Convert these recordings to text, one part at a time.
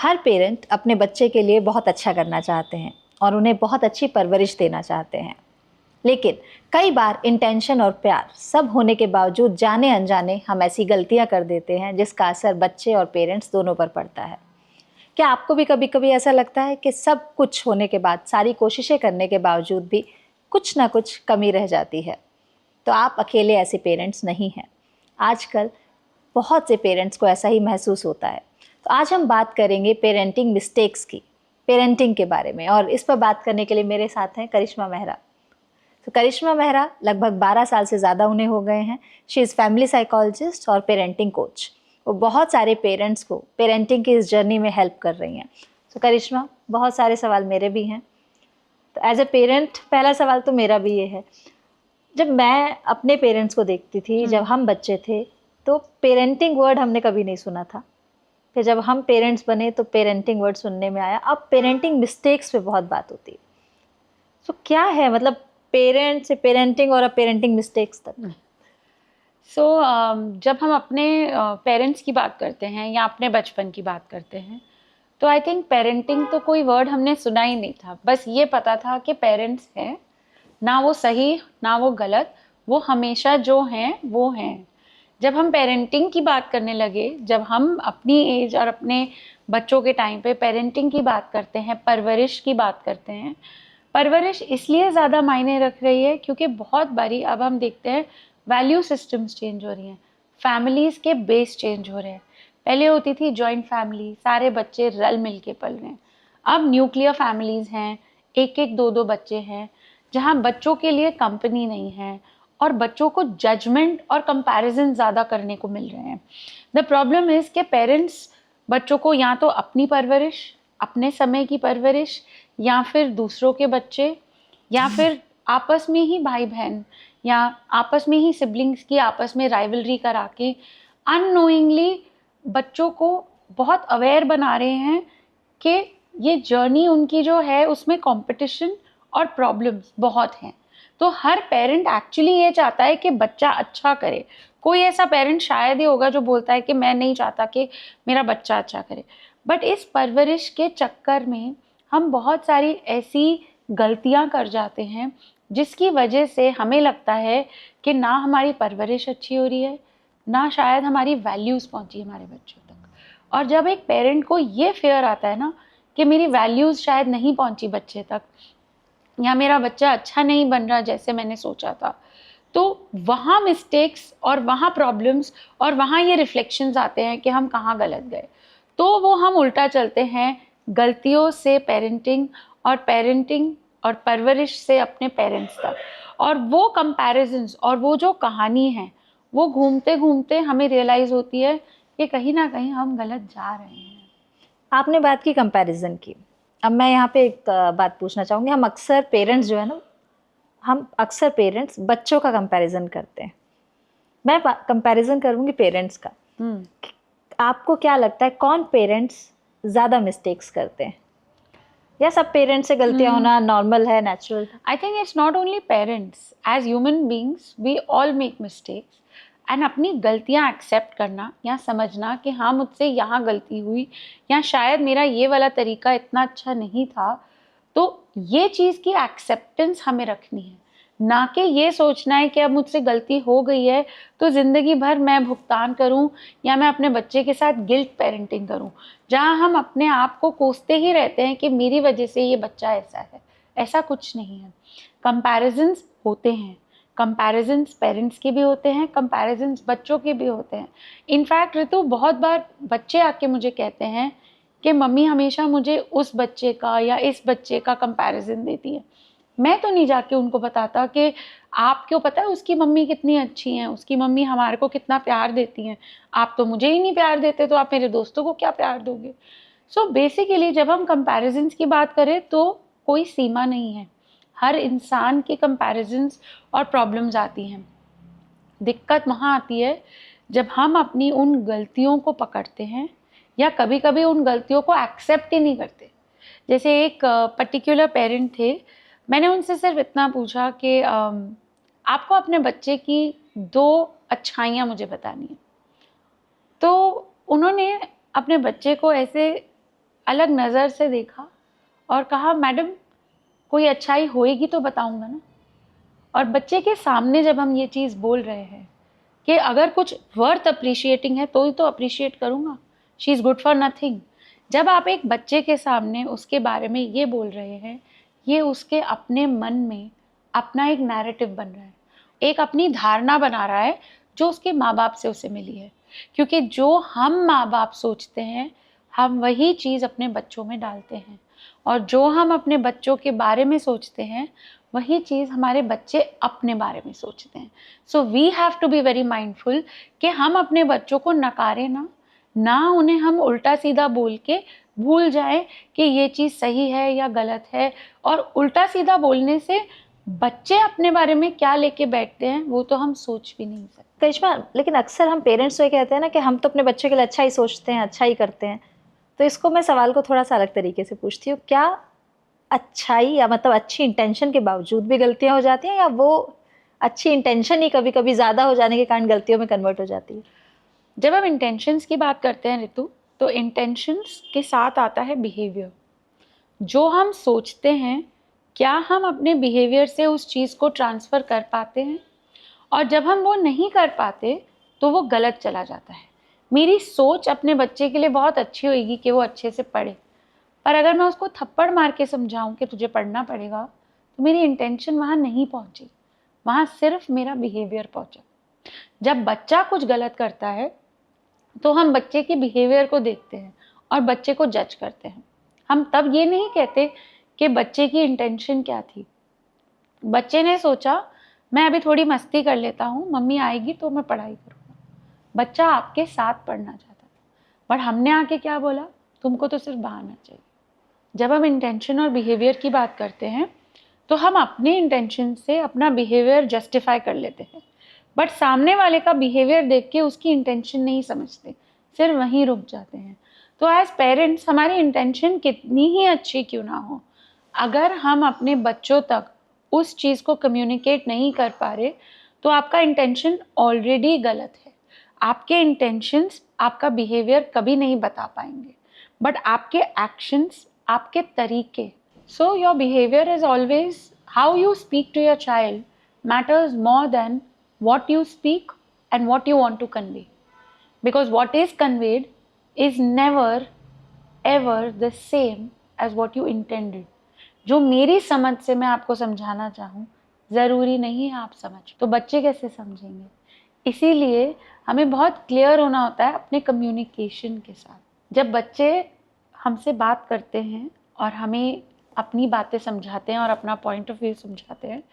हर parent अपने बच्चे के लिए बहुत अच्छा करना चाहते हैं और उन्हें बहुत अच्छी परवरिश देना चाहते हैं, लेकिन कई बार इंटेंशन और प्यार सब होने के बावजूद जाने अनजाने हम ऐसी गलतियां कर देते हैं जिसका असर बच्चे और पेरेंट्स दोनों पर पड़ता है। क्या आपको भी कभी कभी ऐसा लगता है कि सब कुछ होने के बाद, सारी कोशिशें करने के बावजूद भी कुछ ना कुछ कमी रह जाती है? तो आप अकेले ऐसे पेरेंट्स नहीं हैं। आजकल बहुत से पेरेंट्स को ऐसा ही महसूस होता है। तो आज हम बात करेंगे पेरेंटिंग मिस्टेक्स की, पेरेंटिंग के बारे में, और इस पर बात करने के लिए मेरे साथ हैं करिश्मा मेहरा। तो करिश्मा मेहरा लगभग 12 साल से ज़्यादा उन्हें हो गए हैं। शी इज़ फैमिली साइकोलॉजिस्ट और पेरेंटिंग कोच। वो बहुत सारे पेरेंट्स को पेरेंटिंग की इस जर्नी में हेल्प कर रही हैं। तो करिश्मा, बहुत सारे सवाल मेरे भी हैं। तो एज ए पेरेंट पहला सवाल तो मेरा भी ये है, जब मैं अपने पेरेंट्स को देखती थी, जब हम बच्चे थे, तो पेरेंटिंग वर्ड हमने कभी नहीं सुना था। फिर जब हम पेरेंट्स बने तो पेरेंटिंग वर्ड सुनने में आया। अब पेरेंटिंग मिस्टेक्स पे बहुत बात होती है। तो क्या है मतलब पेरेंट्स से पेरेंटिंग और अब पेरेंटिंग मिस्टेक्स तक? जब हम अपने पेरेंट्स की बात करते हैं या अपने बचपन की बात करते हैं, तो आई थिंक पेरेंटिंग तो कोई वर्ड हमने सुना ही नहीं था। बस ये पता था कि पेरेंट्स हैं, ना वो सही ना वो गलत, वो हमेशा जो हैं वो हैं। जब हम पेरेंटिंग की बात करने लगे, जब हम अपनी एज और अपने बच्चों के टाइम पे पेरेंटिंग की बात करते हैं, परवरिश की बात करते हैं, परवरिश इसलिए ज़्यादा मायने रख रही है क्योंकि बहुत बारी अब हम देखते हैं वैल्यू सिस्टम्स चेंज हो रही हैं, फैमिलीज़ के बेस चेंज हो रहे हैं। पहले होती थी जॉइंट फैमिली, सारे बच्चे रल मिल के पल रहे हैं। अब न्यूक्लियर फैमिलीज़ हैं, एक एक दो दो बच्चे हैं, जहाँ बच्चों के लिए कंपनी नहीं है और बच्चों को जजमेंट और कंपैरिजन ज़्यादा करने को मिल रहे हैं। द प्रॉब्लम इज़ कि पेरेंट्स बच्चों को या तो अपनी परवरिश, अपने समय की परवरिश, या फिर दूसरों के बच्चे, या फिर आपस में ही भाई बहन या आपस में ही सिबलिंग्स की आपस में राइवलरी करा के अननोइंगली बच्चों को बहुत अवेयर बना रहे हैं कि ये जर्नी उनकी जो है उसमें कंपटीशन और प्रॉब्लम्स बहुत हैं। तो हर पेरेंट एक्चुअली ये चाहता है कि बच्चा अच्छा करे। कोई ऐसा पेरेंट शायद ही होगा जो बोलता है कि मैं नहीं चाहता कि मेरा बच्चा अच्छा करे। बट इस परवरिश के चक्कर में हम बहुत सारी ऐसी गलतियां कर जाते हैं जिसकी वजह से हमें लगता है कि ना हमारी परवरिश अच्छी हो रही है, ना शायद हमारी वैल्यूज़ पहुंची हमारे बच्चों तक। और जब एक पेरेंट को ये फेयर आता है ना कि मेरी वैल्यूज़ शायद नहीं पहुंची बच्चे तक, या मेरा बच्चा अच्छा नहीं बन रहा जैसे मैंने सोचा था, तो वहाँ मिस्टेक्स और वहाँ प्रॉब्लम्स और वहाँ ये रिफ्लेक्शंस आते हैं कि हम कहाँ गलत गए। तो वो हम उल्टा चलते हैं गलतियों से पेरेंटिंग, और पेरेंटिंग और परवरिश से अपने पेरेंट्स तक। और वो कंपैरिजन्स और वो जो कहानी है, वो घूमते घूमते हमें रियलाइज़ होती है कि कहीं ना कहीं हम गलत जा रहे हैं। आपने बात की कंपैरिजन की। अब मैं यहाँ पे एक बात पूछना चाहूँगी। हम अक्सर पेरेंट्स जो है ना, हम अक्सर पेरेंट्स बच्चों का कंपैरिजन करते हैं। मैं कंपैरिजन करूँगी पेरेंट्स का। आपको क्या लगता है कौन पेरेंट्स ज़्यादा मिस्टेक्स करते हैं, या सब पेरेंट्स से गलतियाँ होना नॉर्मल है, नेचुरल है? I think it's not only parents. As human beings, we all make mistakes. And अपनी गलतियाँ एक्सेप्ट करना या समझना कि हाँ मुझसे यहाँ गलती हुई, या शायद मेरा ये वाला तरीका इतना अच्छा नहीं था। तो ये चीज़ की एक्सेप्टेंस हमें रखनी है, ना कि ये सोचना है कि अब मुझसे गलती हो गई है तो ज़िंदगी भर मैं भुगतान करूं या मैं अपने बच्चे के साथ गिल्ट पेरेंटिंग करूं, जहां हम अपने आप को कोसते ही रहते हैं कि मेरी वजह से ये बच्चा ऐसा है। ऐसा कुछ नहीं है। कंपैरिजन्स होते हैं, कंपैरिजन्स पेरेंट्स के भी होते हैं, कंपैरिजन्स बच्चों के भी होते हैं। इनफैक्ट ऋतु, बहुत बार बच्चे आके मुझे कहते हैं कि मम्मी हमेशा मुझे उस बच्चे का या इस बच्चे का कंपैरिजन देती है। मैं तो नहीं जाके उनको बताता कि आप क्यों, पता है उसकी मम्मी कितनी अच्छी हैं, उसकी मम्मी हमारे को कितना प्यार देती हैं, आप तो मुझे ही नहीं प्यार देते, तो आप मेरे दोस्तों को क्या प्यार दोगे। सो बेसिकली जब हम कंपैरिजन्स की बात करें तो कोई सीमा नहीं है, हर इंसान के कंपैरिजन्स और प्रॉब्लम्स आती हैं। दिक्कत वहाँ आती है जब हम अपनी उन गलतियों को पकड़ते हैं या कभी कभी उन गलतियों को एक्सेप्ट ही नहीं करते। जैसे एक पर्टिकुलर पेरेंट थे, मैंने उनसे सिर्फ इतना पूछा कि आपको अपने बच्चे की 2 अच्छाइयाँ मुझे बतानी है। तो उन्होंने अपने बच्चे को ऐसे अलग नज़र से देखा और कहा मैडम कोई अच्छाई होएगी तो बताऊंगा ना। और बच्चे के सामने जब हम ये चीज़ बोल रहे हैं कि अगर कुछ वर्थ अप्रिशिएटिंग है तो ही तो अप्रिशिएट करूँगा, she is good for nothing. जब आप एक बच्चे के सामने उसके बारे में ये बोल रहे हैं, ये उसके अपने मन में अपना एक नैरेटिव बन रहा है, एक अपनी धारणा बना रहा है जो उसके माँ बाप से उसे मिली है। क्योंकि जो हम माँ बाप सोचते हैं हम वही चीज़ अपने बच्चों में डालते हैं, और जो हम अपने बच्चों के बारे में सोचते हैं वही चीज़ हमारे बच्चे अपने बारे में सोचते हैं। So we have to be very mindful कि हम अपने बच्चों को नकारें ना उन्हें हम उल्टा सीधा बोल के भूल जाएं कि ये चीज़ सही है या गलत है। और उल्टा सीधा बोलने से बच्चे अपने बारे में क्या लेके बैठते हैं वो तो हम सोच भी नहीं सकते। करिश्मा, लेकिन अक्सर हम पेरेंट्स तो ये कहते हैं ना कि हम तो अपने बच्चे के लिए अच्छा ही सोचते हैं, अच्छा ही करते हैं। तो इसको मैं सवाल को थोड़ा सा अलग तरीके से पूछती हूँ, क्या अच्छाई या मतलब अच्छी इंटेंशन के बावजूद भी गलतियाँ हो जाती हैं, या वो अच्छी इंटेंशन ही कभी कभी ज़्यादा हो जाने के कारण गलतियों में कन्वर्ट हो जाती है? जब हम इंटेंशंस की बात करते हैं ऋतु, तो इंटेंशंस के साथ आता है बिहेवियर। जो हम सोचते हैं क्या हम अपने बिहेवियर से उस चीज़ को ट्रांसफ़र कर पाते हैं, और जब हम वो नहीं कर पाते तो वो गलत चला जाता है। मेरी सोच अपने बच्चे के लिए बहुत अच्छी होगी कि वो अच्छे से पढ़े, पर अगर मैं उसको थप्पड़ मार के समझाऊं कि तुझे पढ़ना पड़ेगा तो मेरी इंटेंशन वहाँ नहीं पहुँची, वहाँ सिर्फ मेरा बिहेवियर पहुँचा। जब बच्चा कुछ गलत करता है तो हम बच्चे के बिहेवियर को देखते हैं और बच्चे को जज करते हैं। हम तब ये नहीं कहते कि बच्चे की इंटेंशन क्या थी। बच्चे ने सोचा मैं अभी थोड़ी मस्ती कर लेता हूँ, मम्मी आएगी तो मैं पढ़ाई करूँगा। बच्चा आपके साथ पढ़ना चाहता था, पर हमने आके क्या बोला, तुमको तो सिर्फ बहाना चाहिए। जब हम इंटेंशन और बिहेवियर की बात करते हैं तो हम अपने इंटेंशन से अपना बिहेवियर जस्टिफाई कर लेते हैं, बट सामने वाले का बिहेवियर देख के उसकी इंटेंशन नहीं समझते, सिर्फ वहीं रुक जाते हैं। तो एज पेरेंट्स हमारी इंटेंशन कितनी ही अच्छी क्यों ना हो, अगर हम अपने बच्चों तक उस चीज़ को कम्युनिकेट नहीं कर पा रहे तो आपका इंटेंशन ऑलरेडी गलत है। आपके इंटेंशंस आपका बिहेवियर कभी नहीं बता पाएंगे, बट आपके एक्शंस, आपके तरीके। So your behaviour is always how you speak to your child matters more than what you speak and what you want to convey, because what is conveyed is never ever the same as what you intended. जो मेरी समझ से मैं आपको समझाना चाहूँ ज़रूरी नहीं है आप समझ, तो बच्चे कैसे समझेंगे। इसीलिए हमें बहुत क्लियर होना होता है अपने कम्युनिकेशन के साथ। जब बच्चे हमसे बात करते हैं और हमें अपनी बातें समझाते हैं और अपना पॉइंट ऑफ व्यू समझाते हैं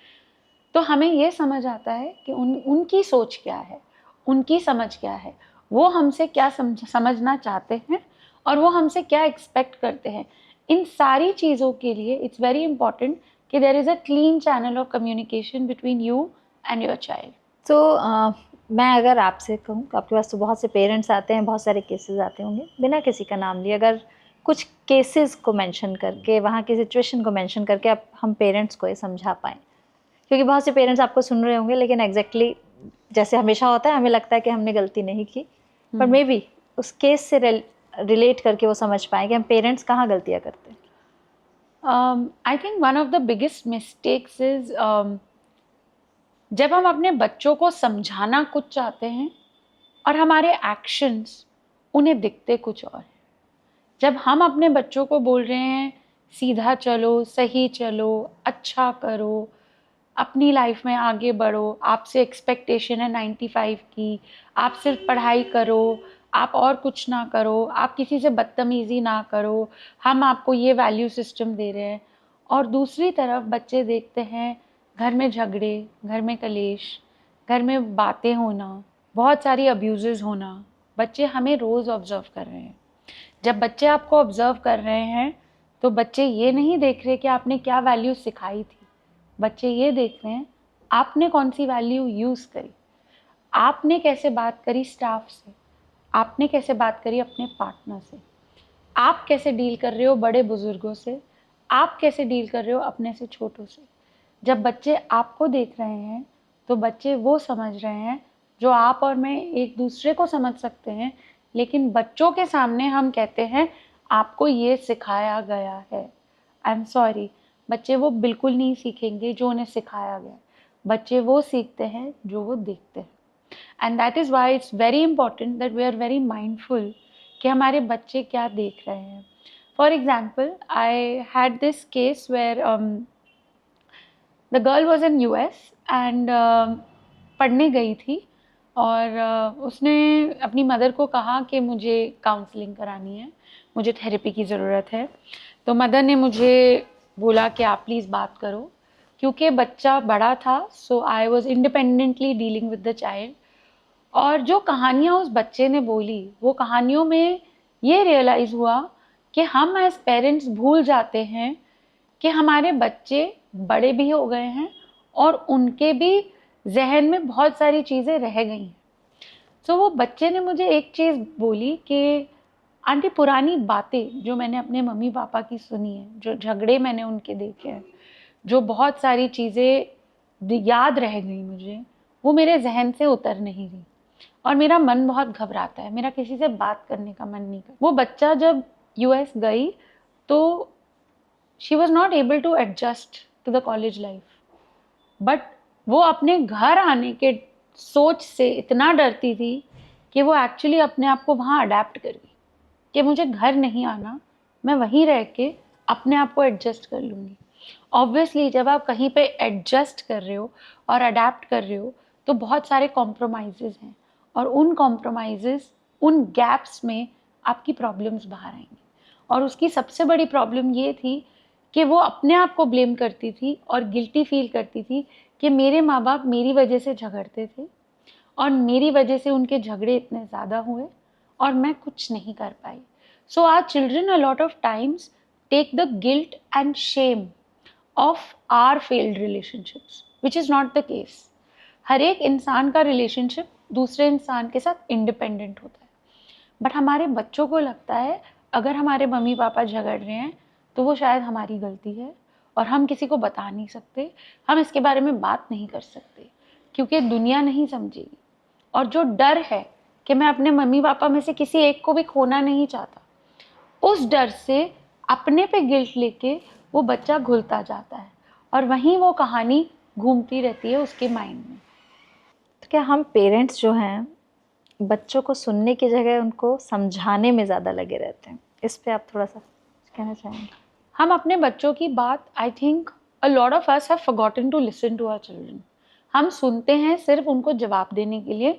तो हमें ये समझ आता है कि उनकी सोच क्या है, उनकी समझ क्या है, वो हमसे क्या समझना चाहते हैं और वो हमसे क्या एक्सपेक्ट करते हैं। इन सारी चीज़ों के लिए इट्स वेरी इंपॉर्टेंट कि there is a clean channel of communication between you and your child. तो मैं अगर आपसे कहूँ, आपके पास तो बहुत से पेरेंट्स आते हैं, बहुत सारे केसेस आते होंगे, बिना किसी का नाम लिए अगर कुछ केसेस को मेंशन करके, वहाँ की सिचुएशन को मेंशन करके आप हम पेरेंट्स को ये समझा पाएँ, क्योंकि बहुत से पेरेंट्स आपको सुन रहे होंगे लेकिन एग्जैक्टली जैसे हमेशा होता है हमें लगता है कि हमने गलती नहीं की, पर मे बी उस केस से रिलेट करके वो समझ पाएँ कि हम पेरेंट्स कहाँ गलतियाँ करते हैं। I think one of the biggest mistakes is जब हम अपने बच्चों को समझाना कुछ चाहते हैं और हमारे एक्शंस उन्हें दिखते कुछ और है। जब हम अपने बच्चों को बोल रहे हैं सीधा चलो, सही चलो, अच्छा करो, अपनी लाइफ में आगे बढ़ो, आपसे एक्सपेक्टेशन है 95 की, आप सिर्फ पढ़ाई करो, आप और कुछ ना करो, आप किसी से बदतमीज़ी ना करो, हम आपको ये वैल्यू सिस्टम दे रहे हैं, और दूसरी तरफ बच्चे देखते हैं घर में झगड़े, घर में कलेश, घर में बातें होना, बहुत सारी अब्यूज़ेस होना। बच्चे हमें रोज़ ऑब्ज़र्व कर रहे हैं। जब बच्चे आपको ऑब्ज़र्व कर रहे हैं तो बच्चे ये नहीं देख रहे कि आपने क्या वैल्यू सिखाई थी, बच्चे ये देख रहे हैं आपने कौन सी वैल्यू यूज़ करी, आपने कैसे बात करी स्टाफ से, आपने कैसे बात करी अपने पार्टनर से, आप कैसे डील कर रहे हो बड़े बुजुर्गों से, आप कैसे डील कर रहे हो अपने से छोटों से। जब बच्चे आपको देख रहे हैं तो बच्चे वो समझ रहे हैं जो आप और मैं एक दूसरे को समझ सकते हैं, लेकिन बच्चों के सामने हम कहते हैं आपको ये सिखाया गया है। आई एम सॉरी, बच्चे वो बिल्कुल नहीं सीखेंगे जो उन्हें सिखाया गया है। बच्चे वो सीखते हैं जो वो देखते हैं। And that is why it's very important that we are very mindful कि हमारे बच्चे क्या देख रहे हैं। For example, I had this case where the girl was in US and पढ़ने गई थी और उसने अपनी मदर को कहा कि मुझे काउंसलिंग करानी है, मुझे थेरेपी की ज़रूरत है। तो मदर ने मुझे बोला कि आप प्लीज़ बात करो, क्योंकि बच्चा बड़ा था। So I was independently dealing with the child. और जो कहानियाँ उस बच्चे ने बोली, वो कहानियों में ये रियलाइज़ हुआ कि हम एज पेरेंट्स भूल जाते हैं कि हमारे बच्चे बड़े भी हो गए हैं और उनके भी जहन में बहुत सारी चीज़ें रह गई हैं। तो वो बच्चे ने मुझे एक चीज़ बोली कि आंटी, पुरानी बातें जो मैंने अपने मम्मी पापा की सुनी है, जो झगड़े मैंने उनके देखे हैं, जो बहुत सारी चीज़ें याद रह गई मुझे, वो मेरे जहन से उतर नहीं रही और मेरा मन बहुत घबराता है, मेरा किसी से बात करने का मन नहीं करता। वो बच्चा जब US गई तो she was not able to adjust to the college life, but वो अपने घर आने के सोच से इतना डरती थी कि वो एक्चुअली अपने आप को वहाँ अडेप्ट कर गई कि मुझे घर नहीं आना, मैं वहीं रह के अपने आप को एडजस्ट कर लूँगी। ऑब्वियसली जब आप कहीं पे एडजस्ट कर रहे हो और अडेप्ट कर रहे हो तो बहुत सारे कॉम्प्रोमाइज़ेस हैं और उन कॉम्प्रोमाइज़ेस, उन गैप्स में आपकी प्रॉब्लम्स बाहर आएंगी। और उसकी सबसे बड़ी प्रॉब्लम ये थी कि वो अपने आप को ब्लेम करती थी और गिल्टी फील करती थी कि मेरे माँ बाप मेरी वजह से झगड़ते थे और मेरी वजह से उनके झगड़े इतने ज़्यादा हुए और मैं कुछ नहीं कर पाई। So our children a lot of times take the guilt and shame of our failed relationships, which is not the case. हर एक इंसान का रिलेशनशिप दूसरे इंसान के साथ इंडिपेंडेंट होता है, बट हमारे बच्चों को लगता है अगर हमारे मम्मी पापा झगड़ रहे हैं तो वो शायद हमारी गलती है और हम किसी को बता नहीं सकते, हम इसके बारे में बात नहीं कर सकते क्योंकि दुनिया नहीं समझेगी। और जो डर है कि मैं अपने मम्मी पापा में से किसी एक को भी खोना नहीं चाहता, उस डर से अपने पे गिल्ट लेके वो बच्चा घुलता जाता है और वहीं वो कहानी घूमती रहती है उसके माइंड में। तो क्या हम पेरेंट्स जो हैं बच्चों को सुनने की जगह उनको समझाने में ज़्यादा लगे रहते हैं? इस पे आप थोड़ा सा कहना चाहेंगे? हम अपने बच्चों की बात, I think a lot of us have forgotten to listen to our children. हम सुनते हैं सिर्फ उनको जवाब देने के लिए,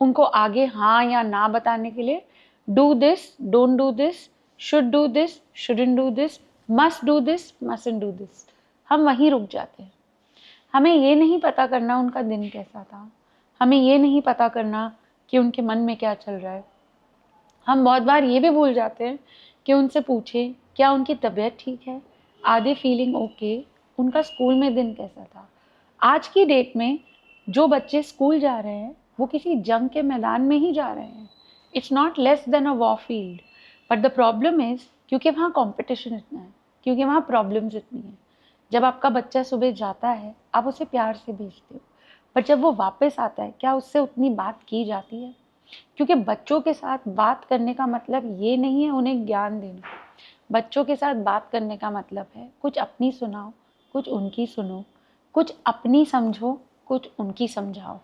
उनको आगे हाँ या ना बताने के लिए। Do this, don't do this, should do this, shouldn't do this, must do this, mustn't do this. हम वहीं रुक जाते हैं। हमें ये नहीं पता करना उनका दिन कैसा था, हमें ये नहीं पता करना कि उनके मन में क्या चल रहा है। हम बहुत बार ये भी भूल जाते हैं कि उनसे पूछें क्या उनकी तबीयत ठीक है, आर दे फीलिंग ओके, उनका स्कूल में दिन कैसा था। आज की डेट में जो बच्चे स्कूल जा रहे हैं वो किसी जंग के मैदान में ही जा रहे हैं। It's not less than a war field, but the problem is क्योंकि वहाँ कॉम्पिटिशन इतना है, क्योंकि वहाँ प्रॉब्लम्स इतनी हैं। जब आपका बच्चा सुबह जाता है आप उसे प्यार से भेजते हो, पर जब वो वापस आता है क्या उससे उतनी बात की जाती है? क्योंकि बच्चों के साथ बात करने का मतलब ये नहीं है उन्हें ज्ञान देना। बच्चों के साथ बात करने का मतलब है कुछ अपनी सुनाओ, कुछ उनकी सुनो, कुछ अपनी समझो, कुछ उनकी समझाओ,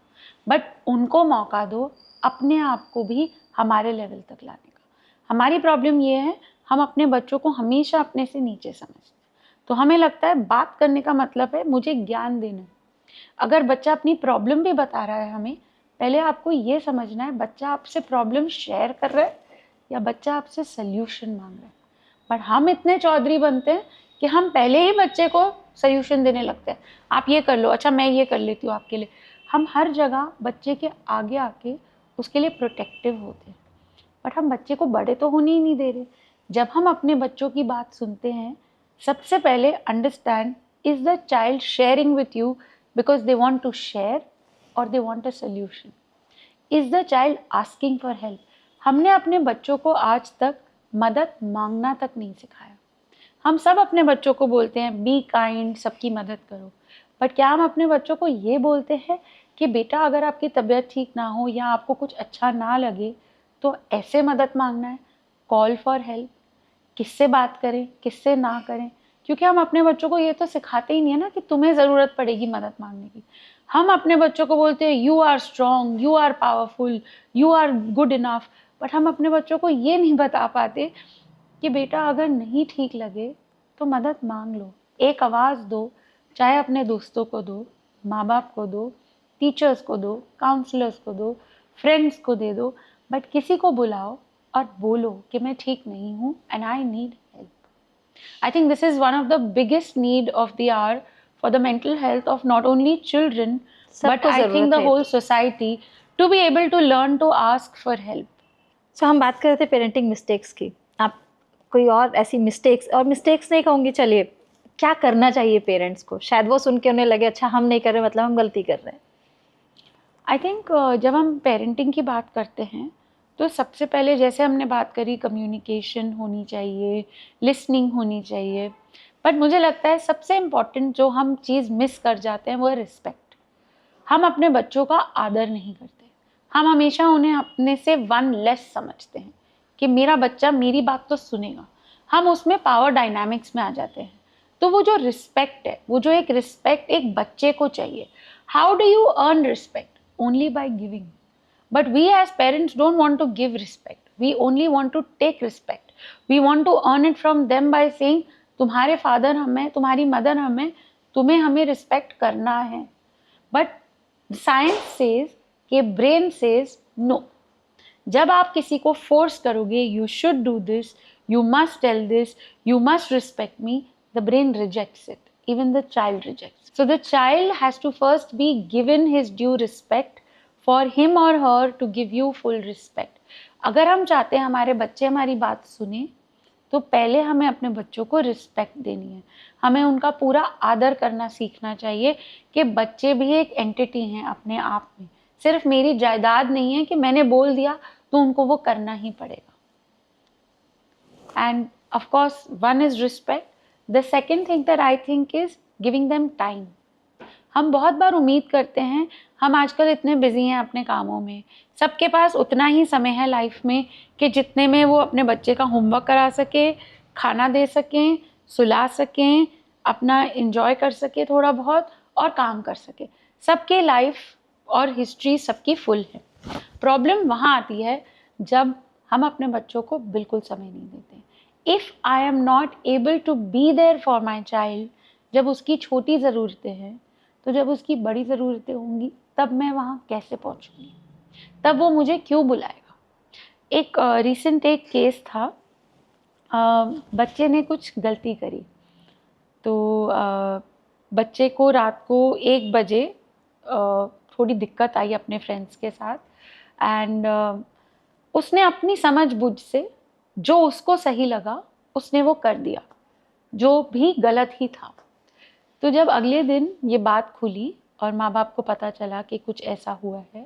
बट उनको मौका दो अपने आप को भी हमारे लेवल तक लाने का। हमारी प्रॉब्लम ये है, हम अपने बच्चों को हमेशा अपने से नीचे समझते हैं। तो हमें लगता है बात करने का मतलब है मुझे ज्ञान देना। अगर बच्चा अपनी प्रॉब्लम भी बता रहा है हमें, पहले आपको ये समझना है बच्चा आपसे प्रॉब्लम शेयर कर रहा है या बच्चा आपसे सल्यूशन मांग रहा है। बट हम इतने चौधरी बनते हैं कि हम पहले ही बच्चे को सल्यूशन देने लगते हैं, आप ये कर लो, अच्छा मैं ये कर लेती हूँ आपके लिए। हम हर जगह बच्चे के आगे आके उसके लिए प्रोटेक्टिव होते हैं, बट हम बच्चे को बड़े तो होने ही नहीं दे रहे। जब हम अपने बच्चों की बात सुनते हैं, सबसे पहले understand, is the child sharing with you because they want to share और they want a solution? Is the child asking for help? हमने अपने बच्चों को आज तक मदद मांगना तक नहीं सिखाया। हम सब अपने बच्चों को बोलते हैं बी काइंड, सबकी मदद करो, बट क्या हम अपने बच्चों को ये बोलते हैं कि बेटा अगर आपकी तबीयत ठीक ना हो या आपको कुछ अच्छा ना लगे तो ऐसे मदद मांगना है, कॉल फॉर हेल्प? किससे बात करें, किससे ना करें, क्योंकि हम अपने बच्चों को ये तो सिखाते ही नहीं है ना कि तुम्हें ज़रूरत पड़ेगी मदद मांगने की। हम अपने बच्चों को बोलते हैं you are strong, you are powerful, you are good enough, but हम अपने बच्चों को ये नहीं बता पाते कि बेटा अगर नहीं ठीक लगे तो मदद मांग लो, एक आवाज़ दो, चाहे अपने दोस्तों को दो, माँ बाप को दो, टीचर्स को दो, काउंसलर्स को दो, फ्रेंड्स को दे दो, बट किसी को बुलाओ और बोलो कि मैं ठीक नहीं हूँ and I need help. I think this is one of the biggest need of the hour for the mental health of not only children but सबको I think ज़रूरत the है. whole society to be able to learn to ask for help. सो हम बात कर रहे थे parenting mistakes की. आप कोई और ऐसी मिस्टेक्स, और मिस्टेक्स नहीं कहूँगी, चलिए क्या करना चाहिए पेरेंट्स को, शायद वो सुन के उन्हें लगे अच्छा हम नहीं कर रहे मतलब हम गलती कर रहे हैं. आई थिंक जब हम पेरेंटिंग की बात करते हैं तो सबसे पहले जैसे हमने बात करी कम्युनिकेशन होनी चाहिए, लिसनिंग होनी चाहिए, बट मुझे लगता है सबसे इम्पॉर्टेंट जो हम चीज़ मिस कर जाते हैं वो है रिस्पेक्ट. हम अपने बच्चों का आदर नहीं करते, हम हमेशा उन्हें अपने से वन लेस समझते हैं कि मेरा बच्चा मेरी बात तो सुनेगा. हम उसमें पावर डायनामिक्स में आ जाते हैं. तो वो जो रिस्पेक्ट है, वो जो एक रिस्पेक्ट एक बच्चे को चाहिए, how do you earn respect? Only by giving. But we as parents don't want to give respect. We only want to take respect. We want to earn it from them by saying तुम्हारे father हमें, तुम्हारी mother हमें, तुम्हें हमें respect करना है. But science says कि brain says no. जब आप किसी को फोर्स करोगे you should do this, you must tell this, you must respect me, the brain rejects it. Even the child rejects. So the child has to first be given his due respect for him or her to give you full respect. अगर हम चाहते हैं हमारे बच्चे हमारी बात सुने तो पहले हमें अपने बच्चों को रिस्पेक्ट देनी है. हमें उनका पूरा आदर करना सीखना चाहिए कि बच्चे भी एक एंटिटी हैं अपने आप में, सिर्फ मेरी जायदाद नहीं है कि मैंने बोल दिया तो उनको वो करना ही पड़ेगा. End of course one is respect. The second thing that I think is giving them time. हम बहुत बार उम्मीद करते हैं, हम आजकल इतने बिजी हैं अपने कामों में, सबके पास उतना ही समय है लाइफ में कि जितने में वो अपने बच्चे का होमवर्क करा सके, खाना दे सकें, सुला सकें, अपना एंजॉय कर सके थोड़ा बहुत और काम कर सके. सबके लाइफ और हिस्ट्री सबकी फुल है. प्रॉब्लम वहाँ आती है जब हम अपने बच्चों को बिल्कुल समय नहीं देते. If I am not able to be there for my child, जब उसकी छोटी ज़रूरतें हैं, तो जब उसकी बड़ी ज़रूरतें होंगी तब मैं वहाँ कैसे पहुँचूँगी, तब वो मुझे क्यों बुलाएगा. एक रिसेंट एक केस था, बच्चे ने कुछ गलती करी तो बच्चे को रात को 1 बजे थोड़ी दिक्कत आई अपने फ्रेंड्स के साथ. एंड उसने अपनी समझ बूझ से जो उसको सही लगा उसने वो कर दिया, जो भी गलत ही था. तो जब अगले दिन ये बात खुली और माँ बाप को पता चला कि कुछ ऐसा हुआ है,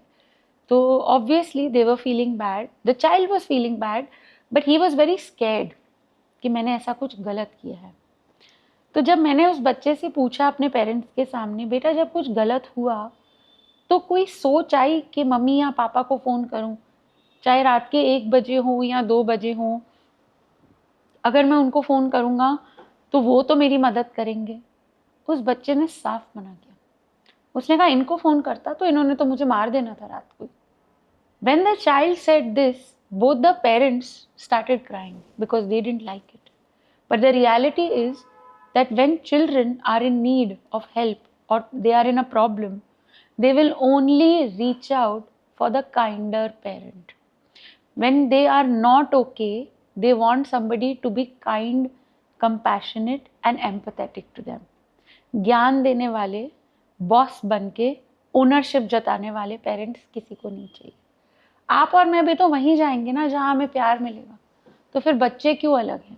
तो obviously they were feeling bad, the child was feeling bad, but he was very scared कि मैंने ऐसा कुछ गलत किया है. तो जब मैंने उस बच्चे से पूछा अपने पेरेंट्स के सामने, बेटा जब कुछ गलत हुआ तो कोई सोच आई कि मम्मी या पापा को फ़ोन करूं, चाहे रात के 1 बजे हो या 2 बजे हो, अगर मैं उनको फ़ोन करूँगा तो वो तो मेरी मदद करेंगे. उस बच्चे ने साफ मना किया. उसने कहा इनको फ़ोन करता तो इन्होंने तो मुझे मार देना था रात को. When the child said this, both the parents started crying because they didn't like it. But the reality is that when children are in need of help or they are in a problem, they will only reach out for the kinder parent. When they are not okay, they want somebody to be kind, compassionate and empathetic to them. ज्ञान देने वाले, boss बन के ownership जताने वाले parents किसी को नहीं चाहिए. आप और मैं भी तो वहीं जाएंगे ना जहाँ हमें प्यार मिलेगा, तो फिर बच्चे क्यों अलग हैं.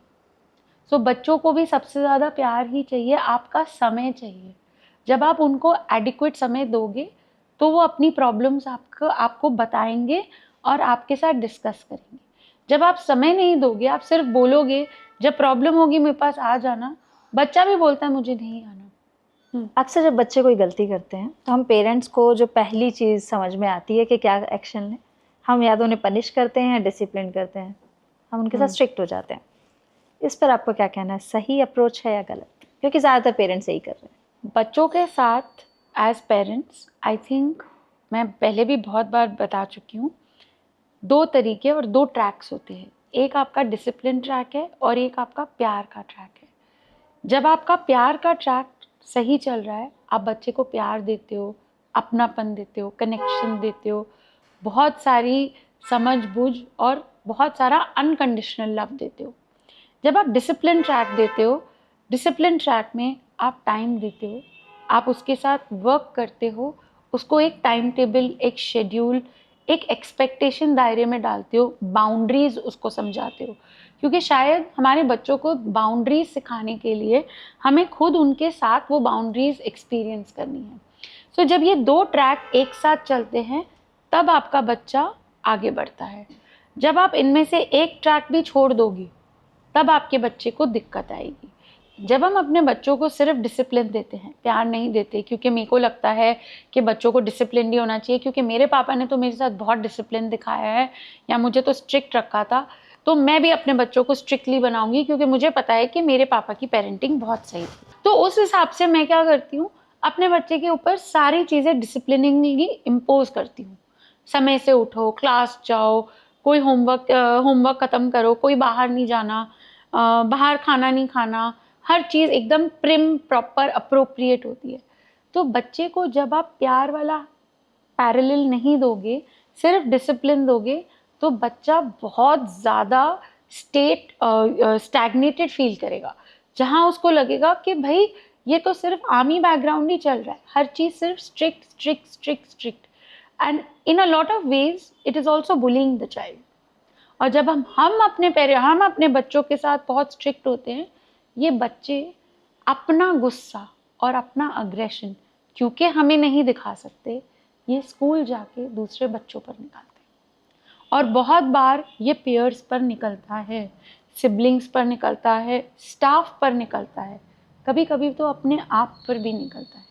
सो बच्चों को भी सबसे ज़्यादा प्यार ही चाहिए, आपका समय चाहिए. जब आप उनको एडिक्वेट समय दोगे तो वो अपनी प्रॉब्लम्स आपको बताएंगे और आपके साथ डिस्कस करेंगे. जब आप समय नहीं दोगे, आप सिर्फ बोलोगे जब प्रॉब्लम होगी मेरे पास आ जाना, बच्चा भी बोलता है मुझे नहीं आना. अक्सर जब बच्चे कोई गलती करते हैं तो हम पेरेंट्स को जो पहली चीज़ समझ में आती है कि क्या एक्शन लें, हम या तो उन्हें पनिश करते हैं या डिसिप्लिन करते हैं, हम उनके साथ स्ट्रिक्ट हो जाते हैं. इस पर आपको क्या कहना है, सही अप्रोच है या गलत? क्योंकि ज़्यादातर पेरेंट्स यही कर रहे हैं। बच्चों के साथ एज पेरेंट्स आई थिंक, मैं पहले भी बहुत बार बता चुकी हूँ, 2 तरीके और 2 ट्रैक्स होते हैं। एक आपका डिसिप्लिन ट्रैक है और एक आपका प्यार का ट्रैक है। जब आपका प्यार का ट्रैक सही चल रहा है, आप बच्चे को प्यार देते हो, अपनापन देते हो, कनेक्शन देते हो, बहुत सारी समझ बूझ और बहुत सारा अनकंडीशनल लव देते हो। जब आप डिसिप्लिन ट्रैक देते हो, डिसिप्लिन ट्रैक में आप टाइम देते हो, आप उसके साथ वर्क करते हो, उसको एक टाइम टेबल, एक शेड्यूल, एक एक्सपेक्टेशन दायरे में डालते हो, बाउंड्रीज उसको समझाते हो। क्योंकि शायद हमारे बच्चों को बाउंड्रीज सिखाने के लिए हमें खुद उनके साथ वो बाउंड्रीज एक्सपीरियंस करनी है। सो जब ये 2 ट्रैक एक साथ चलते हैं, तब आपका बच्चा आगे बढ़ता है। जब आप इनमें से एक ट्रैक भी छोड़ दोगी, तब आपके बच्चे को दिक्कत आएगी। जब हम अपने बच्चों को सिर्फ डिसिप्लिन देते हैं, प्यार नहीं देते, क्योंकि मेरे को लगता है कि बच्चों को डिसिप्लिन भी होना चाहिए, क्योंकि मेरे पापा ने तो मेरे साथ बहुत डिसिप्लिन दिखाया है या मुझे तो स्ट्रिक्ट रखा था, तो मैं भी अपने बच्चों को स्ट्रिक्टली बनाऊंगी, क्योंकि मुझे पता है कि मेरे पापा की पेरेंटिंग बहुत सही थी। तो उस हिसाब से मैं क्या करती हूँ, अपने बच्चे के ऊपर सारी चीज़ें डिसिप्लिनिंगली इम्पोज करती हूँ। समय से उठो, क्लास जाओ, कोई होमवर्क ख़त्म करो, कोई बाहर नहीं जाना, बाहर खाना नहीं खाना, हर चीज़ एकदम प्रिम प्रॉपर अप्रोप्रिएट होती है। तो बच्चे को जब आप प्यार वाला पैरेलल नहीं दोगे, सिर्फ डिसिप्लिन दोगे, तो बच्चा बहुत ज़्यादा स्टैग्नेटेड फील करेगा, जहाँ उसको लगेगा कि भाई ये तो सिर्फ आर्मी बैकग्राउंड ही चल रहा है, हर चीज़ सिर्फ strict strict strict strict, and in a lot of ways it is also bullying the child. और जब हम अपने बच्चों के साथ बहुत स्ट्रिक्ट होते हैं, ये बच्चे अपना गुस्सा और अपना अग्रेशन, क्योंकि हमें नहीं दिखा सकते, ये स्कूल जाके दूसरे बच्चों पर निकालते हैं। और बहुत बार ये पेयर्स पर निकलता है, सिबलिंग्स पर निकलता है, स्टाफ पर निकलता है, कभी कभी तो अपने आप पर भी निकलता है,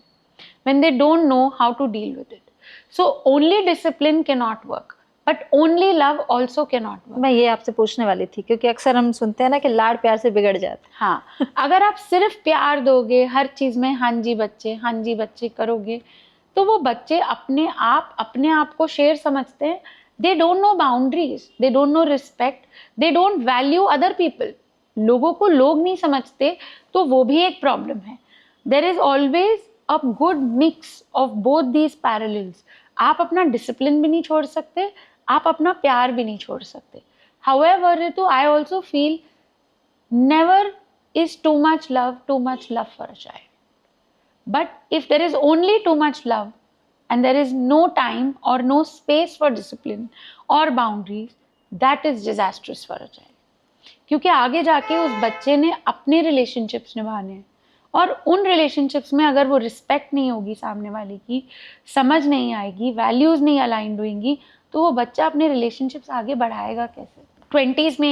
when they don't know how to deal with it. So only discipline cannot work, but only love also cannot work. मैं ये आपसे पूछने वाली थी, क्योंकि अक्सर हम सुनते हैं ना कि लाड़ प्यार से बिगड़ जाता है। हाँ, अगर आप सिर्फ प्यार दोगे, हर चीज़ में हाँ जी बच्चे करोगे, तो वो बच्चे अपने आप को शेर समझते हैं। They don't know boundaries, they don't know respect, they don't value other people. लोगों को लोग नहीं समझते, तो वो भी एक प्रॉब्लम है। There is always a good mix of both these parallels. आप अपना डिसिप्लिन भी नहीं छोड़ सकते, आप अपना प्यार भी नहीं छोड़ सकते। However, Ritu, I also feel never is too much love for a child. But if there is only too much love and there is no time or no space for discipline or boundaries, that is disastrous for a child. क्योंकि आगे जाके उस बच्चे ने अपने relationships निभाने हैं, और उन रिलेशनशिप्स में अगर वो रिस्पेक्ट नहीं होगी, सामने वाले की समझ नहीं आएगी, वैल्यूज़ नहीं अलाइंड होंगी, तो वो बच्चा अपने रिलेशनशिप्स आगे बढ़ाएगा कैसे? 20s में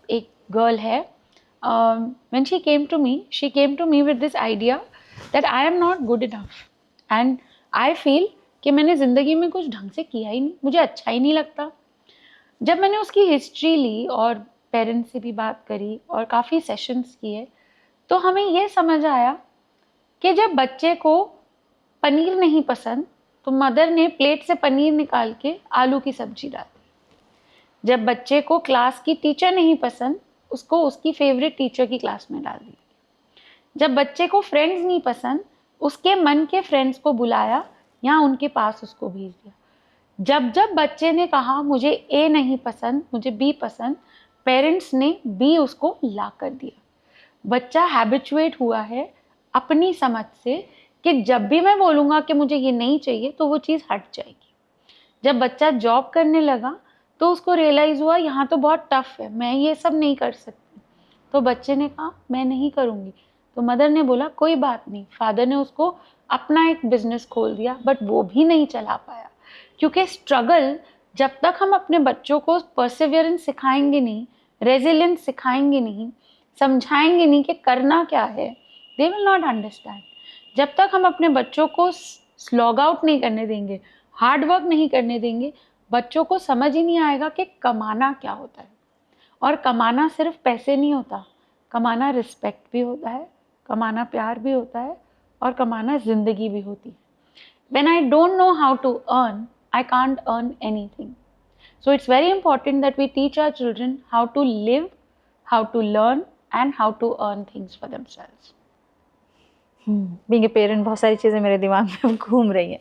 एक गर्ल है, when she came to me with this idea that I am not good enough and I feel कि मैंने ज़िंदगी में कुछ ढंग से किया ही नहीं, मुझे अच्छा ही नहीं लगता। जब मैंने उसकी हिस्ट्री ली और पेरेंट्स से भी बात करी और काफ़ी सेशंस किए, तो हमें ये समझ आया कि जब बच्चे को पनीर नहीं पसंद, तो मदर ने प्लेट से पनीर निकाल के आलू की सब्जी डाल दी। जब बच्चे को क्लास की टीचर नहीं पसंद, उसको उसकी फेवरेट टीचर की क्लास में डाल दी। जब बच्चे को फ्रेंड्स नहीं पसंद, उसके मन के फ्रेंड्स को बुलाया या उनके पास उसको भेज दिया। जब बच्चे ने कहा मुझे ए नहीं पसंद, मुझे बी पसंद, पेरेंट्स ने बी उसको ला कर दिया। बच्चा हैबिचुएट हुआ है अपनी समझ से कि जब भी मैं बोलूँगा कि मुझे ये नहीं चाहिए, तो वो चीज़ हट जाएगी। जब बच्चा जॉब करने लगा, तो उसको रियलाइज़ हुआ यहाँ तो बहुत टफ है, मैं ये सब नहीं कर सकती। तो बच्चे ने कहा मैं नहीं करूँगी। तो मदर ने बोला कोई बात नहीं। फादर ने उसको अपना एक बिजनेस खोल दिया, बट वो भी नहीं चला पाया, क्योंकि स्ट्रगल, जब तक हम अपने बच्चों को परसिवियरेंस सिखाएंगे नहीं, रेजिलियंस सिखाएंगे नहीं, समझाएंगे नहीं कि करना क्या है, दे विल नॉट अंडरस्टैंड। जब तक हम अपने बच्चों को स्लॉग आउट नहीं करने देंगे, हार्ड वर्क नहीं करने देंगे, बच्चों को समझ ही नहीं आएगा कि कमाना क्या होता है। और कमाना सिर्फ पैसे नहीं होता, कमाना रिस्पेक्ट भी होता है, कमाना प्यार भी होता है, और कमाना ज़िंदगी भी होती है. When I don't know how to earn, I can't earn anything. So it's very important that we teach our children how to live, how to learn, and how to earn things for themselves. Being a parent बहुत सारी चीज़ें मेरे दिमाग में घूम रही हैं.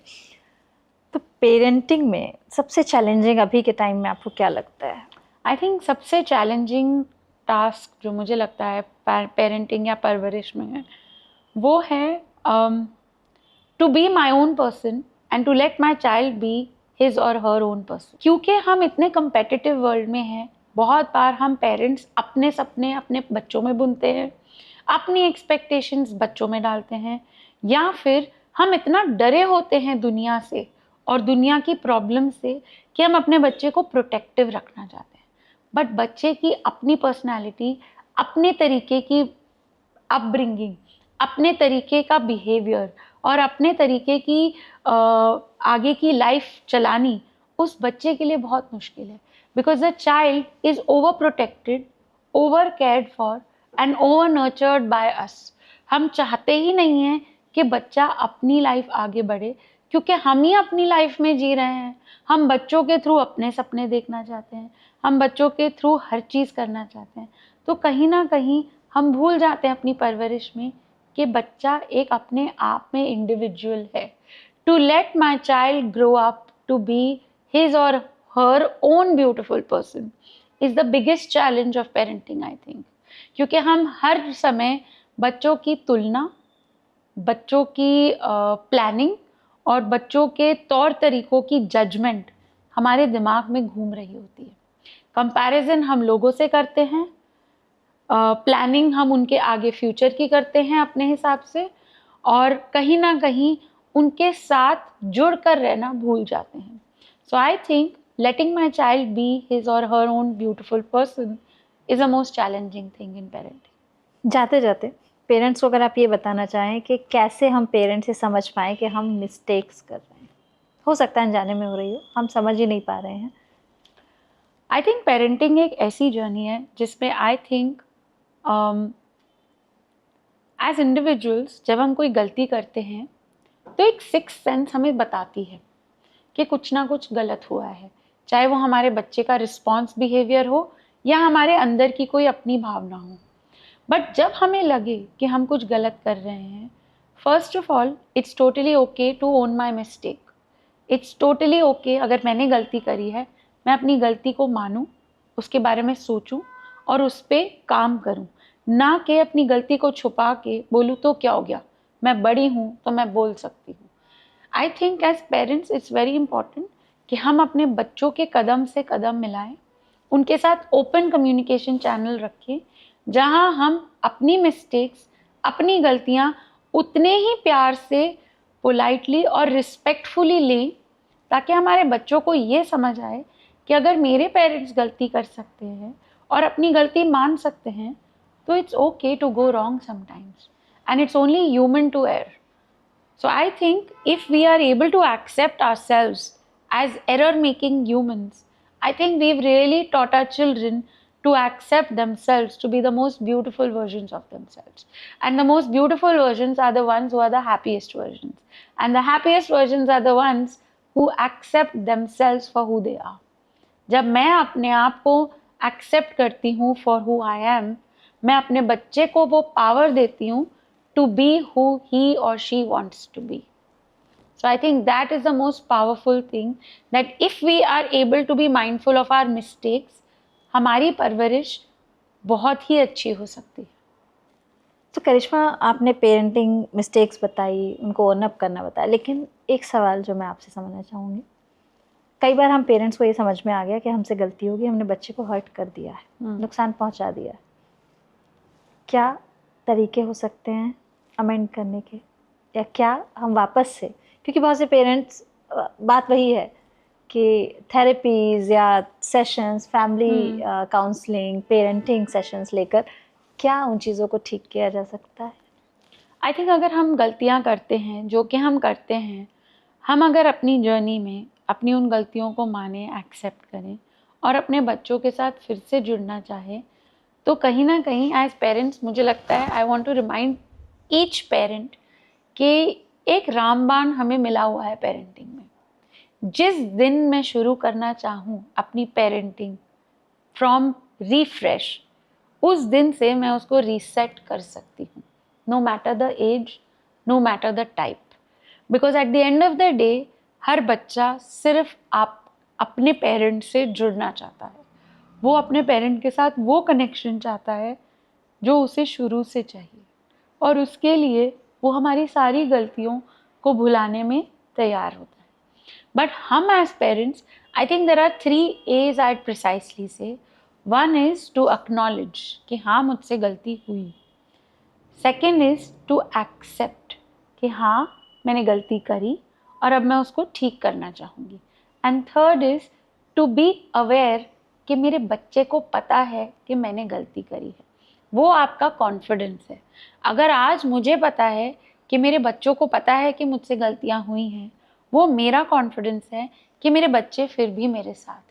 तो पेरेंटिंग में सबसे चैलेंजिंग अभी के टाइम में आपको क्या लगता है? आई थिंक सबसे चैलेंजिंग टास्क जो मुझे लगता है पेरेंटिंग या परवरिश में है, वो है to be my own person and to let my child be his or her own person. क्योंकि हम इतने कंपेटिटिव वर्ल्ड में हैं, बहुत बार हम पेरेंट्स अपने सपने अपने बच्चों में बुनते हैं, अपनी एक्सपेक्टेशंस बच्चों में डालते हैं, या फिर हम इतना डरे होते हैं दुनिया से और दुनिया की प्रॉब्लम से कि हम अपने बच्चे को प्रोटेक्टिव रखना चाहते हैं. बट बच्चे की अपनी पर्सनैलिटी, अपने तरीके की अपब्रिंगिंग, अपने तरीके का बिहेवियर और अपने तरीके की आगे की लाइफ चलानी उस बच्चे के लिए बहुत मुश्किल है. Because the child is over protected, over cared for and over nurtured by us. हम चाहते ही नहीं हैं कि बच्चा अपनी लाइफ आगे बढ़े, क्योंकि हम ही अपनी लाइफ में जी रहे हैं. हम बच्चों के थ्रू अपने सपने देखना चाहते हैं, हम बच्चों के थ्रू हर चीज़ करना चाहते हैं. तो कहीं ना कहीं हम भूल जाते हैं अपनी परवरिश में कि बच्चा एक अपने आप में इंडिविजुअल है. To let my child grow up to be his or her own beautiful person is the biggest challenge of parenting, I think. क्योंकि हम हर समय बच्चों की तुलना, बच्चों की प्लानिंग और बच्चों के तौर तरीक़ों की जजमेंट हमारे दिमाग में घूम रही होती है. कंपैरिजन हम लोगों से करते हैं, प्लानिंग हम उनके आगे फ्यूचर की करते हैं अपने हिसाब से, और कहीं ना कहीं उनके साथ जुड़ कर रहना भूल जाते हैं. So I think letting my child be his or her own beautiful person is the most challenging thing in parenting. जाते जाते पेरेंट्स को अगर आप ये बताना चाहें कि कैसे हम पेरेंट्स से समझ पाएँ कि हम मिस्टेक्स कर रहे हैं, हो सकता है अनजाने में हो रही हो, हम समझ ही नहीं पा रहे हैं. आई थिंक पेरेंटिंग एक ऐसी जर्नी है जिसमें आई थिंक एज इंडिविजुअल्स जब हम कोई गलती करते हैं तो एक सिक्स सेंस हमें बताती है कि कुछ ना कुछ गलत हुआ है, चाहे वो हमारे बच्चे का रिस्पॉन्स बिहेवियर हो या हमारे अंदर की कोई अपनी भावना हो. बट जब हमें लगे कि हम कुछ गलत कर रहे हैं, first of all it's totally okay to own my mistake. It's totally okay अगर मैंने गलती करी है, मैं अपनी गलती को मानूं, उसके बारे में सोचूं और उस पर काम करूं, ना कि अपनी गलती को छुपा के बोलूं तो क्या हो गया, मैं बड़ी हूं तो मैं बोल सकती हूँ. I think as parents it's very important कि हम अपने बच्चों के कदम से कदम मिलाएं, उनके साथ ओपन कम्युनिकेशन चैनल रखें, जहां हम अपनी मिस्टेक्स, अपनी गलतियां उतने ही प्यार से, पोलाइटली और रिस्पेक्टफुली लें, ताकि हमारे बच्चों को ये समझ आए कि अगर मेरे पेरेंट्स गलती कर सकते हैं और अपनी गलती मान सकते हैं, तो it's okay to go wrong sometimes and it's only human to err. So I think if we are able to accept ourselves as error-making humans, I think we've really taught our children to accept themselves to be the most beautiful versions of themselves. And the most beautiful versions are the ones who are the happiest versions. And the happiest versions are the ones who accept themselves for who they are. जब मैं अपने आप को accept करती हूँ for who I am, मैं अपने बच्चे को वो power देती हूँ to be who he or she wants to be. So I think that is the most powerful thing, that if we are able to be mindful of our mistakes, हमारी परवरिश बहुत ही अच्छी हो सकती है. तो करिश्मा, आपने पेरेंटिंग मिस्टेक्स बताई, उनको ओन अप करना बताया, लेकिन एक सवाल जो मैं आपसे समझना चाहूँगी, कई बार हम पेरेंट्स को ये समझ में आ गया कि हमसे गलती होगी, हमने बच्चे को हर्ट कर दिया है, नुकसान पहुँचा दिया है. क्या तरीके हो सकते हैं अमेंड करने के, या क्या हम वापस से, क्योंकि बहुत से पेरेंट्स, बात वही है कि थेरेपीज़ या sessions, family counselling, parenting sessions लेकर क्या उन चीज़ों को ठीक किया जा सकता है? आई थिंक अगर हम गलतियां करते हैं, जो कि हम करते हैं, हम अगर अपनी जर्नी में अपनी उन गलतियों को माने, एक्सेप्ट करें और अपने बच्चों के साथ फिर से जुड़ना चाहे, तो कहीं ना कहीं एज पेरेंट्स मुझे लगता है I want to remind each parent कि एक रामबाण हमें मिला हुआ है पेरेंटिंग में। जिस दिन मैं शुरू करना चाहूँ अपनी पेरेंटिंग फ्रॉम रिफ्रेश, उस दिन से मैं उसको रीसेट कर सकती हूँ, no matter the age, no matter the type. Because at the end of the day हर बच्चा सिर्फ आप अपने पेरेंट से जुड़ना चाहता है, वो अपने पेरेंट के साथ वो कनेक्शन चाहता है जो उसे शुरू से चाहिए, और उसके लिए वो हमारी सारी गलतियों को भुलाने में तैयार होता है। बट हम as parents, I think there are 3 A's I'd precisely say. One is to acknowledge कि हाँ मुझसे गलती हुई. Second is to accept कि हाँ मैंने गलती करी और अब मैं उसको ठीक करना चाहूँगी. And third is to be aware कि मेरे बच्चे को पता है कि मैंने गलती करी है. वो आपका कॉन्फिडेंस है. अगर आज मुझे पता है कि मेरे बच्चों को पता है कि मुझसे गलतियाँ हुई हैं, वो मेरा कॉन्फिडेंस है कि मेरे बच्चे फिर भी मेरे साथ हैं.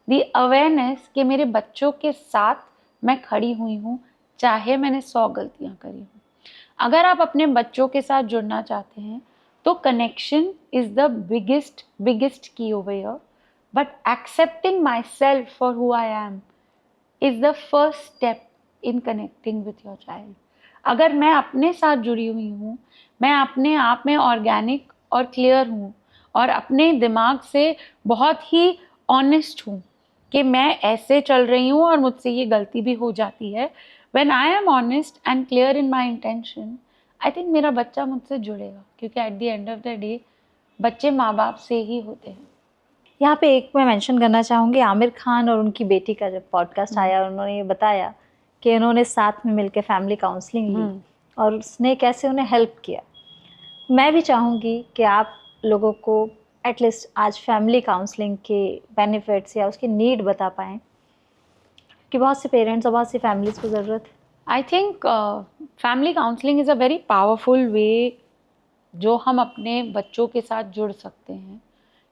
दी अवेयरनेस कि मेरे बच्चों के साथ मैं खड़ी हुई हूँ चाहे मैंने 100 गलतियाँ करी हूँ. अगर आप अपने बच्चों के साथ जुड़ना चाहते हैं तो कनेक्शन इज़ द बिगेस्ट की over here. But accepting my self for who I am is the first step in connecting with your child. अगर मैं अपने साथ जुड़ी हुई हूँ, मैं अपने आप में ऑर्गेनिक और क्लियर हूँ और अपने दिमाग से बहुत ही ऑनेस्ट हूँ कि मैं ऐसे चल रही हूँ और मुझसे ये गलती भी हो जाती है, when I am honest and clear in my intention, I think मेरा बच्चा मुझसे जुड़ेगा. क्योंकि eight the end of the day बच्चे माँ बाप से ही होते हैं. यहाँ पे एक मैं मेंशन करना चाहूँगी, आमिर खान और उनकी बेटी का जब पॉडकास्ट आया, उन्होंने ये बताया कि उन्होंने साथ में मिलकर फैमिली काउंसलिंग ली और उसने कैसे उन्हें हेल्प किया. मैं भी चाहूँगी कि आप लोगों को एटलीस्ट आज फैमिली काउंसलिंग के बेनिफिट्स या उसकी नीड बता पाएँ कि बहुत से पेरेंट्स और बहुत सी फैमिलीज़ को ज़रूरत है. I think family counselling is a very powerful वे जो हम अपने बच्चों के साथ जुड़ सकते हैं.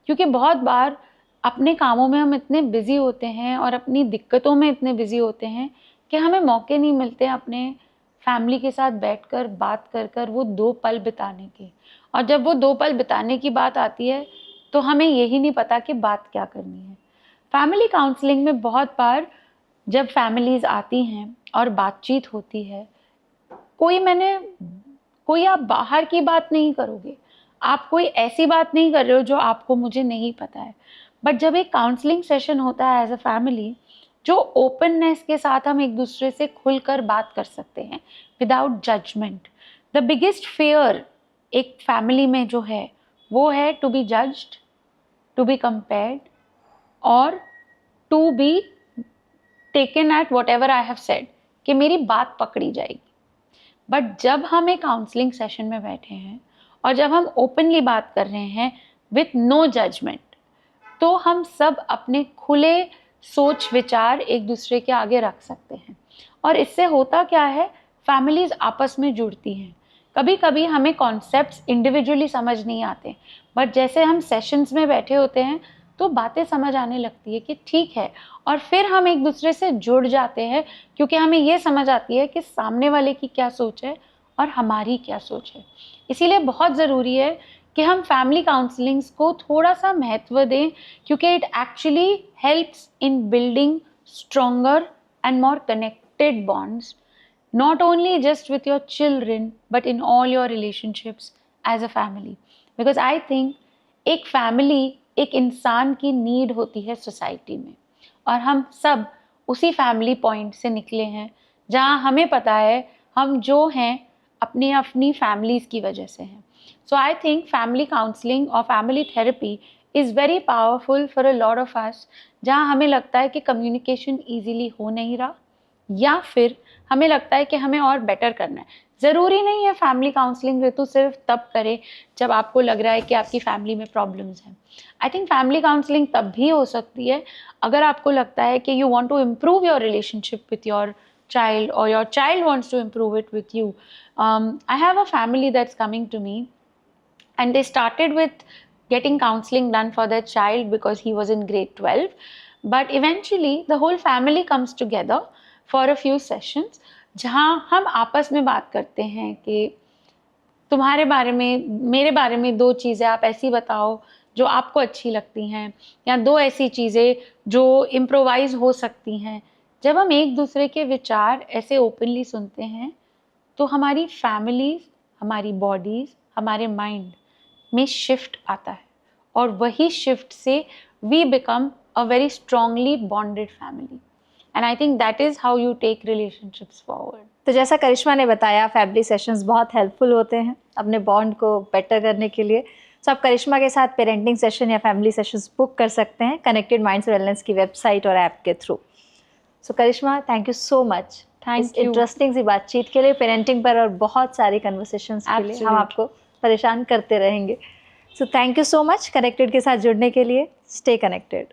क्योंकि बहुत बार अपने कामों में हम इतने बिज़ी होते हैं और अपनी दिक्कतों में इतने बिज़ी होते हैं कि हमें मौके नहीं मिलते अपने फैमिली के साथ बैठकर बात कर वो 2 पल बिताने के. और जब वो 2 पल बिताने की बात आती है तो हमें यही नहीं पता कि बात क्या करनी है. फैमिली काउंसलिंग में बहुत बार जब फैमिलीज़ आती हैं और बातचीत होती है, कोई आप बाहर की बात नहीं करोगे, आप कोई ऐसी बात नहीं कर रहे हो जो आपको मुझे नहीं पता है. बट जब एक काउंसलिंग सेशन होता है एज अ फैमिली, जो ओपननेस के साथ हम एक दूसरे से खुलकर बात कर सकते हैं without judgement. The biggest fear एक फैमिली में जो है वो है to be judged, to be compared और to be taken at whatever I have said कि मेरी बात पकड़ी जाएगी. बट जब हम एक काउंसलिंग सेशन में बैठे हैं और जब हम ओपनली बात कर रहे हैं विथ नो जजमेंट, तो हम सब अपने खुले सोच विचार एक दूसरे के आगे रख सकते हैं. और इससे होता क्या है, फैमिलीज आपस में जुड़ती हैं. कभी कभी हमें कॉन्सेप्ट्स इंडिविजुअली समझ नहीं आते, बट जैसे हम सेशंस में बैठे होते हैं तो बातें समझ आने लगती है कि ठीक है, और फिर हम एक दूसरे से जुड़ जाते हैं क्योंकि हमें ये समझ आती है कि सामने वाले की क्या सोच है और हमारी क्या सोच है. इसीलिए बहुत ज़रूरी है कि हम फैमिली काउंसलिंग्स को थोड़ा सा महत्व दें, क्योंकि it actually helps in building stronger and more connected bonds, not only just with your children but in all your relationships as a family. Because I think एक फैमिली एक इंसान की नीड होती है सोसाइटी में, और हम सब उसी फैमिली पॉइंट से निकले हैं जहाँ हमें पता है हम जो हैं अपनी फैमिलीज़ की वजह से हैं. So I think family counselling और family therapy is very powerful for a lot of अस, जहाँ हमें लगता है कि कम्युनिकेशन ईजीली हो नहीं रहा, या फिर हमें लगता है कि हमें और बेटर करना है. ज़रूरी नहीं है फैमिली काउंसलिंग ऋतु सिर्फ तब करें जब आपको लग रहा है कि आपकी फैमिली में प्रॉब्लम्स हैं. आई थिंक फैमिली काउंसलिंग तब भी हो सकती है अगर आपको लगता है कि you want to improve your relationship with your child or your child wants to improve it with you. I have a family that's coming to me and they started with getting counseling done for their child because he was in grade 12. But eventually the whole family comes together for a few sessions, जहाँ हम आपस में बात करते हैं कि तुम्हारे बारे में, मेरे बारे में 2 चीज़ें आप ऐसी बताओ जो आपको अच्छी लगती हैं, या 2 ऐसी चीज़ें जो इम्प्रोवाइज़ हो सकती हैं। जब हम एक दूसरे के विचार ऐसे ओपनली सुनते हैं तो हमारी फैमिलीज़, हमारी बॉडीज़, हमारे माइंड में शिफ्ट आता है, और वही शिफ्ट से we become a very strongly bonded family, and I think that is how you take relationships forward. तो जैसा करिश्मा ने बताया, फैमिली सेशंस बहुत हेल्पफुल होते हैं अपने बॉन्ड को बेटर करने के लिए। सो आप करिश्मा के साथ पेरेंटिंग सेशन या फैमिली सेशंस बुक कर सकते हैं कनेक्टेड माइंड्स वेलनेस की वेबसाइट और ऐप के through. So Karishma, thank you so much इस you. इंटरेस्टिंग सी बातचीत के लिए, पेरेंटिंग पर और बहुत सारी कन्वर्सेशंस के लिए। हम आपको परेशान करते रहेंगे। So thank you so much connected के साथ जुड़ने के लिए। Stay connected.